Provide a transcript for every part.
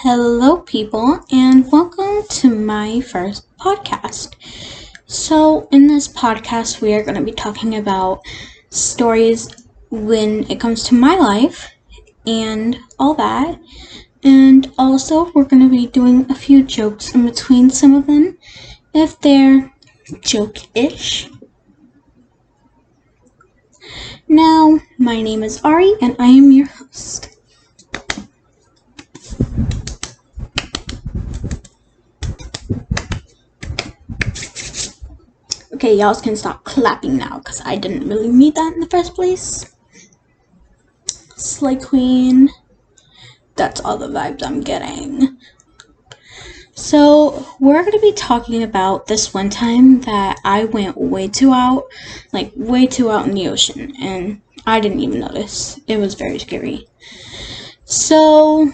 Hello, people, and welcome to my first podcast. So, in this podcast, we are going to be talking about stories when it comes to my life and all that. And also, we're going to be doing a few jokes in between some of them, if they're joke-ish. Now, my name is Ari, and I am your host. Okay, y'all can stop clapping now, because I didn't really need that in the first place. Slay Queen. That's all the vibes I'm getting. So, we're going to be talking about this one time that I went way too out in the ocean, and I didn't even notice. It was very scary. So,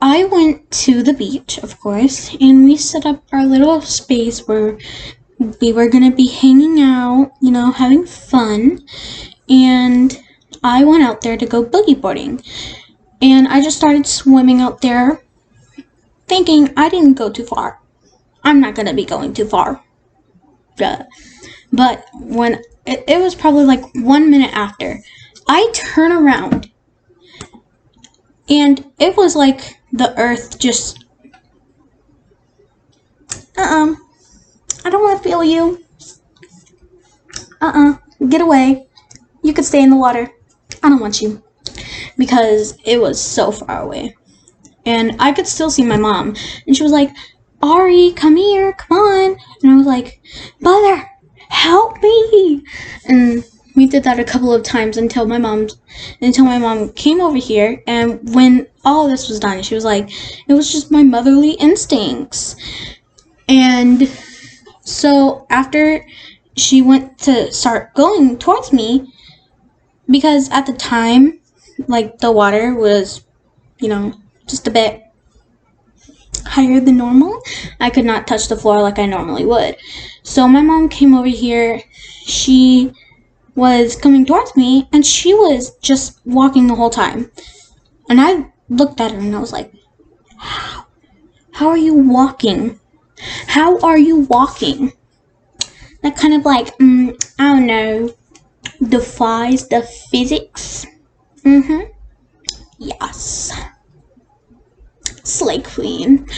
I went to the beach, of course, and we set up our little space where we were going to be hanging out, having fun, and I went out there to go boogie boarding, and I just started swimming out there, thinking I didn't go too far. I'm not going to be going too far. But when it was probably like 1 minute after, I turn around, and it was like the earth just, I don't want to feel you. Get away. You could stay in the water. I don't want you. Because it was so far away. And I could still see my mom. And she was like, Ari, come here, come on. And I was like, Mother, help me. And we did that a couple of times until my mom came over here. And when all of this was done, she was like, it was just my motherly instincts. And so after she went to start going towards me, because at the time, like, the water was, just a bit higher than normal, I could not touch the floor like I normally would. So my mom came over here, she was coming towards me, and she was just walking the whole time. And I looked at her and I was like, how are you walking? How are you walking? That kind of like, I don't know, defies the physics. Yes. Slay Queen.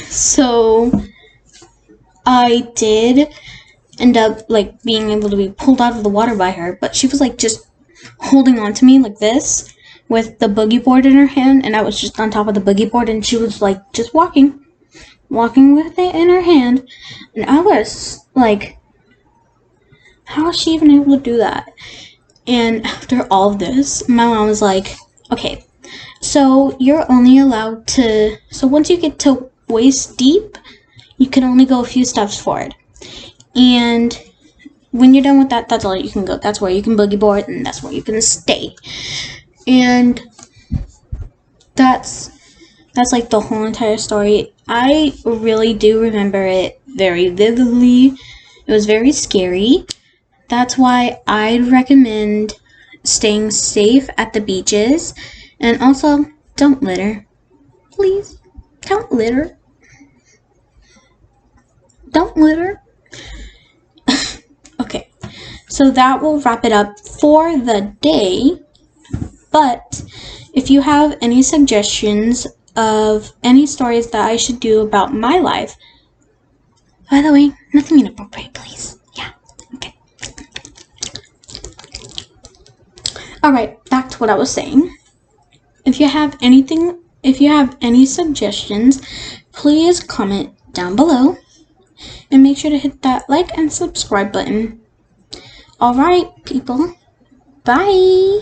So I did end up like being able to be pulled out of the water by her, but she was like just holding on to me like this with the boogie board in her hand, and I was just on top of the boogie board, and she was like just walking with it in her hand, and I was like, how is she even able to do that? And after all of this, my mom was like, okay, so you're only allowed to, so once you get to waist deep, you can only go a few steps forward. And when you're done with that, that's all you can go. That's where you can boogie board, and that's where you can stay. And that's like the whole entire story. I really do remember it very vividly. It was very scary. That's why I'd recommend staying safe at the beaches. And also, don't litter. Please, don't litter. Don't litter. Okay, so that will wrap it up for the day. But if you have any suggestions of any stories that I should do about my life, by the way, nothing inappropriate, please. Yeah, okay. Alright, back to what I was saying. If you have any suggestions, please comment down below. And make sure to hit that like and subscribe button. Alright, people. Bye.